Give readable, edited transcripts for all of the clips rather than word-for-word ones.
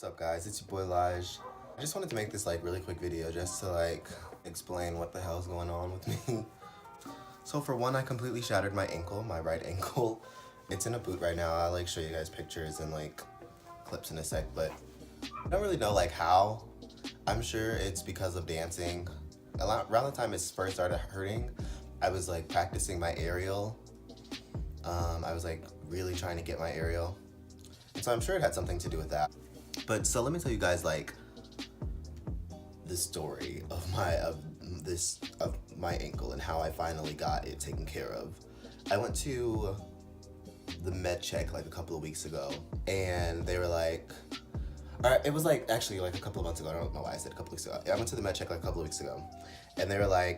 What's up guys, it's your boy Lige. I just wanted to make this really quick video just to explain what the hell's going on with me. So for one, I completely shattered my ankle, my right ankle. It's in a boot right now. I'll show you guys pictures and clips in a sec, but I don't really know how. I'm sure it's because of dancing. Around the time it first started hurting, I was practicing my aerial. I was really trying to get my aerial. And so I'm sure it had something to do with that. But so let me tell you guys the story of my ankle and how I finally got it taken care of. I went to the med check a couple of weeks ago, and they were it was actually a couple of months ago. I don't know why I said a couple of weeks ago. I went to the med check a couple of weeks ago, and they were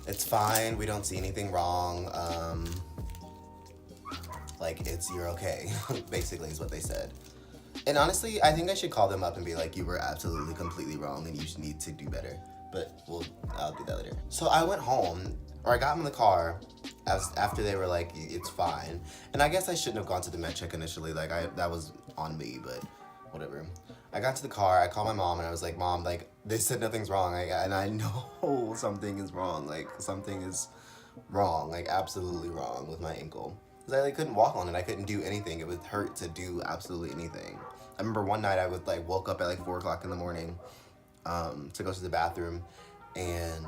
it's fine, we don't see anything wrong. You're okay, basically is what they said. And honestly, I think I should call them up and be you were absolutely completely wrong and you should need to do better. But I'll do that later. So I went home, or I got in the car after they were it's fine. And I guess I shouldn't have gone to the med check initially. That was on me, but whatever. I got to the car, I called my mom and I was like, Mom, they said nothing's wrong. And I know something is wrong. Something is wrong, absolutely wrong with my ankle. Because I couldn't walk on it, I couldn't do anything. It would hurt to do absolutely anything. I remember one night I would woke up at 4 o'clock in the morning to go to the bathroom, and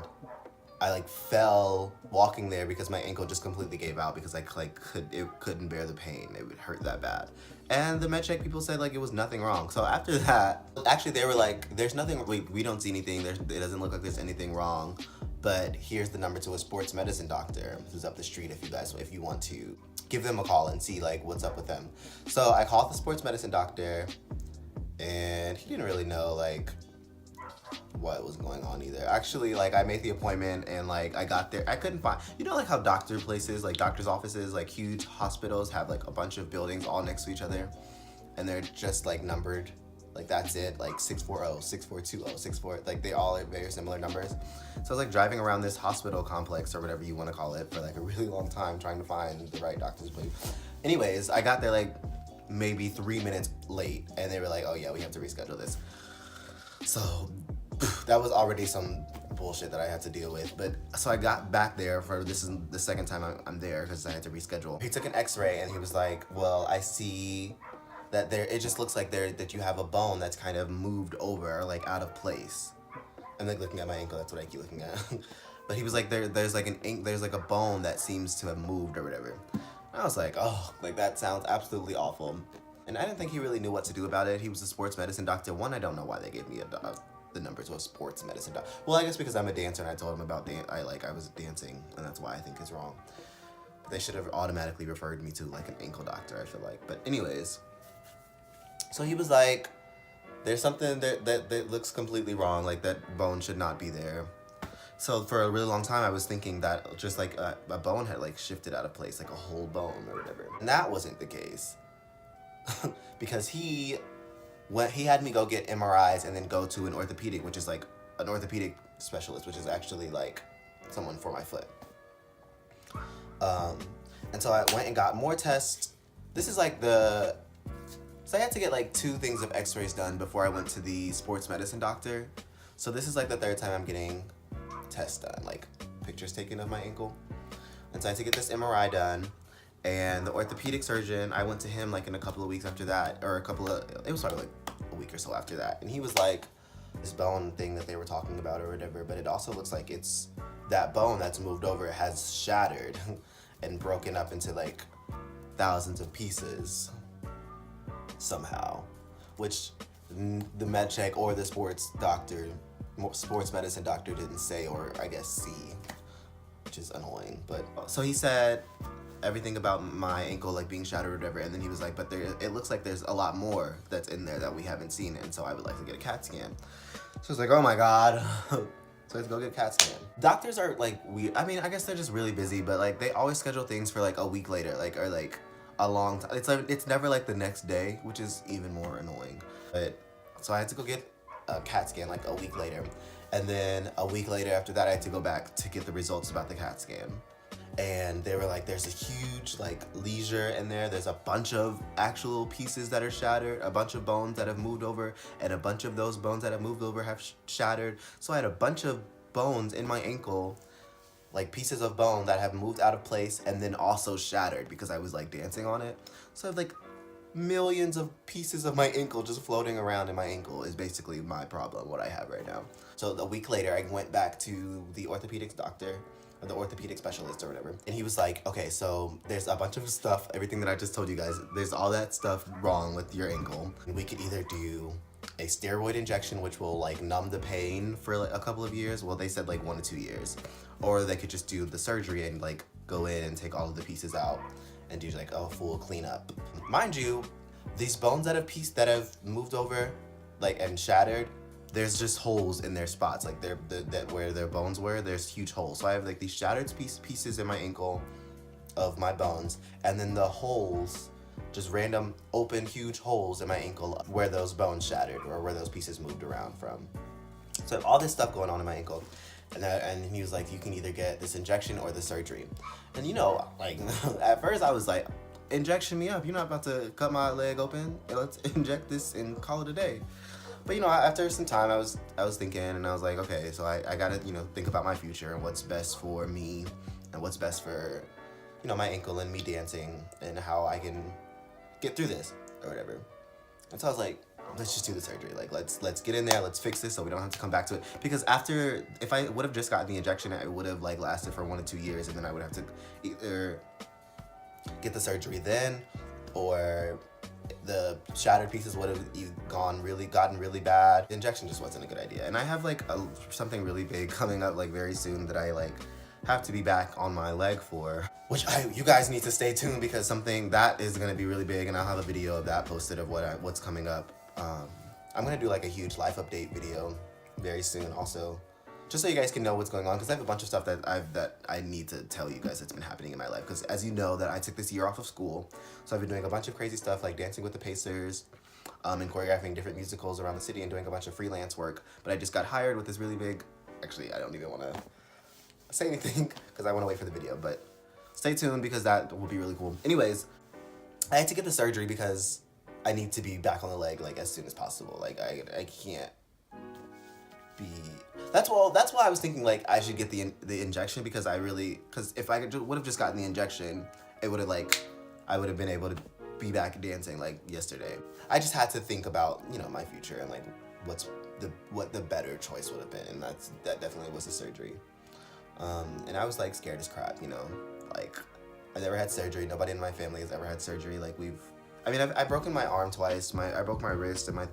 I fell walking there because my ankle just completely gave out because it couldn't bear the pain. It would hurt that bad. And the med check people said it was nothing wrong. So after that, actually they were there's nothing, we don't see anything, it doesn't look like there's anything wrong, but here's the number to a sports medicine doctor who's up the street if you want to give them a call and see what's up with them. So I called the sports medicine doctor, and he didn't really know what was going on either. Actually, I made the appointment and I got there. I couldn't find, how doctor places, doctor's offices, huge hospitals have a bunch of buildings all next to each other, and they're just numbered. That's it, 640, 6420, 64, they all are very similar numbers. So I was driving around this hospital complex or whatever you want to call it for a really long time trying to find the right doctor's place. Anyways, I got there maybe 3 minutes late, and they were oh yeah, we have to reschedule this. So that was already some bullshit that I had to deal with. But so I got back there this is the second time I'm there because I had to reschedule. He took an x-ray and he was well, I see that it just looks that you have a bone that's kind of moved over, out of place. I'm looking at my ankle, that's what I keep looking at. But he was there's a bone that seems to have moved or whatever. And I was oh, that sounds absolutely awful. And I didn't think he really knew what to do about it. He was a sports medicine doctor. One, I don't know why they gave me the number to a sports medicine doctor. Well, I guess because I'm a dancer and I told him about I was dancing, and that's why I think it's wrong. But they should have automatically referred me to an ankle doctor, I feel But anyways, so he was there's something that looks completely wrong, that bone should not be there. So for a really long time I was thinking that just a bone had shifted out of place, a whole bone or whatever. And that wasn't the case. Because he had me go get MRIs and then go to an orthopedic, which is an orthopedic specialist, which is actually someone for my foot. And so I went and got more tests. This is so I had to get 2 things of x-rays done before I went to the sports medicine doctor. So this is the 3rd time I'm getting tests done, pictures taken of my ankle. And so I had to get this MRI done. And the orthopedic surgeon, I went to him in a couple of weeks after that, or it was probably a week or so after that. And he was this bone thing that they were talking about or whatever, but it also looks it's that bone that's moved over has shattered and broken up into thousands of pieces somehow, which the med check or the sports medicine doctor didn't say, or I guess see, which is annoying. But so he said everything about my ankle being shattered or whatever, and then he was but it looks there's a lot more that's in there that we haven't seen, and so I would like to get a CAT scan. So I was oh my god. So let's go get a CAT scan. Doctors are weird. I mean, I guess they're just really busy, but they always schedule things for a week later, or a long time. It's never the next day, which is even more annoying. But so I had to go get a CAT scan a week later, and then a week later after that I had to go back to get the results about the CAT scan. and they were like, there's a huge like leisure in there. There's a bunch of actual pieces that are shattered, a bunch of bones that have moved over, and a bunch of those bones that have moved over have shattered. So I had a bunch of bones in my ankle, like pieces of bone that have moved out of place and then also shattered because I was like dancing on it. So I have like millions of pieces of my ankle just floating around in my ankle is basically my problem, what I have right now. So a week later, I went back to the orthopedics doctor, or the orthopedic specialist or whatever. And he was like, okay, so there's a bunch of stuff, everything that I just told you guys, there's all that stuff wrong with your ankle. We could either do a steroid injection, which will like numb the pain for like a couple of years. Well, they said like 1 to 2 years. Or they could just do the surgery and like go in and take all of the pieces out and do like a full cleanup. Mind you, these bones that have moved over like and shattered, there's just holes in their spots, like where their bones were, there's huge holes. So I have like these shattered pieces in my ankle of my bones, and then the holes, just random open huge holes in my ankle where those bones shattered or where those pieces moved around from. So I have all this stuff going on in my ankle. And he was like, you can either get this injection or the surgery. And you know, like at first I was like, injection me up. You're not about to cut my leg open. Let's inject this and call it a day. But you know, after some time I was thinking, and I was like, okay, so I gotta, you know, think about my future and what's best for me and what's best for, you know, my ankle and me dancing and how I can get through this or whatever. And so I was like, let's just do the surgery. Like, let's get in there, let's fix this so we don't have to come back to it. Because after, if I would have just gotten the injection, it would have like lasted for 1 to 2 years, and then I would have to either get the surgery then, or the shattered pieces would have gotten really bad. The injection just wasn't a good idea. And I have like something really big coming up like very soon that I like have to be back on my leg for, which you guys need to stay tuned, because something that is gonna be really big, and I'll have a video of that posted of what's coming up. I'm gonna do like a huge life update video very soon also, just so you guys can know what's going on, because I have a bunch of stuff that I need to tell you guys that's been happening in my life. Because as you know, that I took this year off of school, so I've been doing a bunch of crazy stuff like dancing with the Pacers, and choreographing different musicals around the city and doing a bunch of freelance work. But I just got hired with this really big, actually I don't even want to say anything because I want to wait for the video, but stay tuned because that will be really cool. Anyways, I had to get the surgery because I need to be back on the leg like as soon as possible. Like I can't be. That's why I was thinking like I should get the injection, because if I would have just gotten the injection, it would have like I would have been able to be back dancing like yesterday. I just had to think about, you know, my future and like what the better choice would have been, and that definitely was the surgery. And I was like scared as crap, you know, like I never had surgery. Nobody in my family has ever had surgery. Like I've broken my arm twice. I broke my wrist and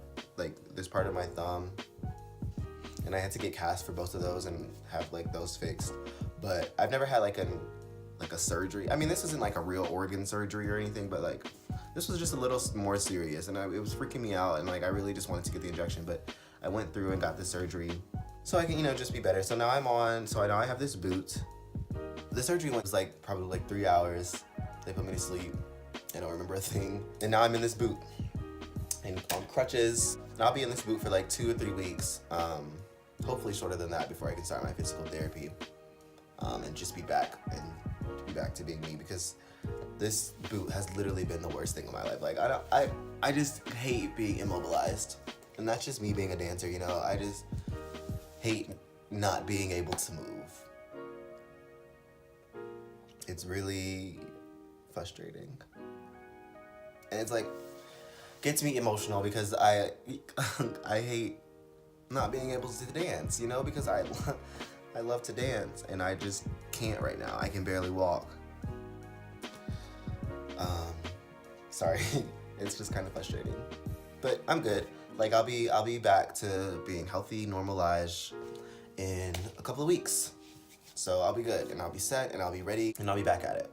this part of my thumb, and I had to get cast for both of those and have like those fixed. But I've never had like a surgery. I mean, this isn't like a real organ surgery or anything, but like this was just a little more serious, and it was freaking me out, and like I really just wanted to get the injection, but I went through and got the surgery so I can, you know, just be better. So now I have this boot. The surgery was like probably like 3 hours. They put me to sleep. I don't remember a thing. And now I'm in this boot and on crutches. And I'll be in this boot for like 2 or 3 weeks. Hopefully shorter than that before I can start my physical therapy. And just be back to being me, because this boot has literally been the worst thing in my life. Like I just hate being immobilized. And that's just me being a dancer, you know. I just hate not being able to move. It's really frustrating. And it's like, gets me emotional because I hate not being able to dance, you know, because I love to dance and I just can't right now. I can barely walk. Sorry, it's just kind of frustrating, but I'm good. Like I'll be back to being healthy, normalized in a couple of weeks. So I'll be good, and I'll be set, and I'll be ready, and I'll be back at it.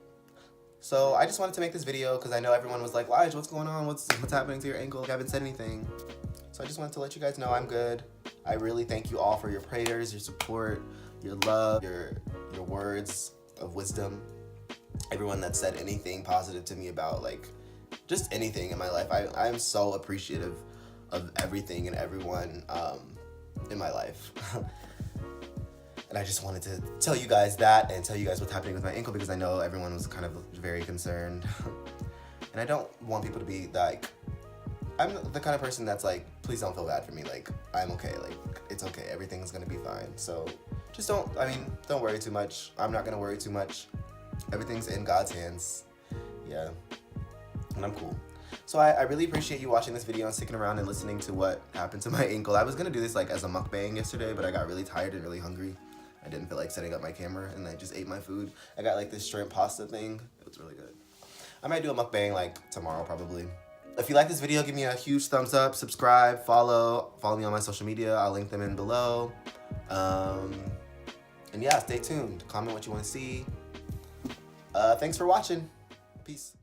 So I just wanted to make this video because I know everyone was like, Lige, what's going on? What's happening to your ankle? I haven't said anything. So I just wanted to let you guys know I'm good. I really thank you all for your prayers, your support, your love, your words of wisdom. Everyone that said anything positive to me about like just anything in my life. I'm so appreciative of everything and everyone in my life. And And I just wanted to tell you guys that and tell you guys what's happening with my ankle because I know everyone was kind of very concerned. And I don't want people to be like, I'm the kind of person that's like, please don't feel bad for me. Like, I'm okay. Like, it's okay. Everything's gonna be fine. So just don't worry too much. I'm not gonna worry too much. Everything's in God's hands. Yeah. And I'm cool. So I really appreciate you watching this video and sticking around and listening to what happened to my ankle. I was gonna do this like as a mukbang yesterday, but I got really tired and really hungry. I didn't feel like setting up my camera and I just ate my food. I got like this shrimp pasta thing. It was really good. I might do a mukbang like tomorrow probably. If you like this video, give me a huge thumbs up, subscribe, follow me on my social media. I'll link them in below. And yeah, stay tuned. Comment what you want to see. Thanks for watching. Peace.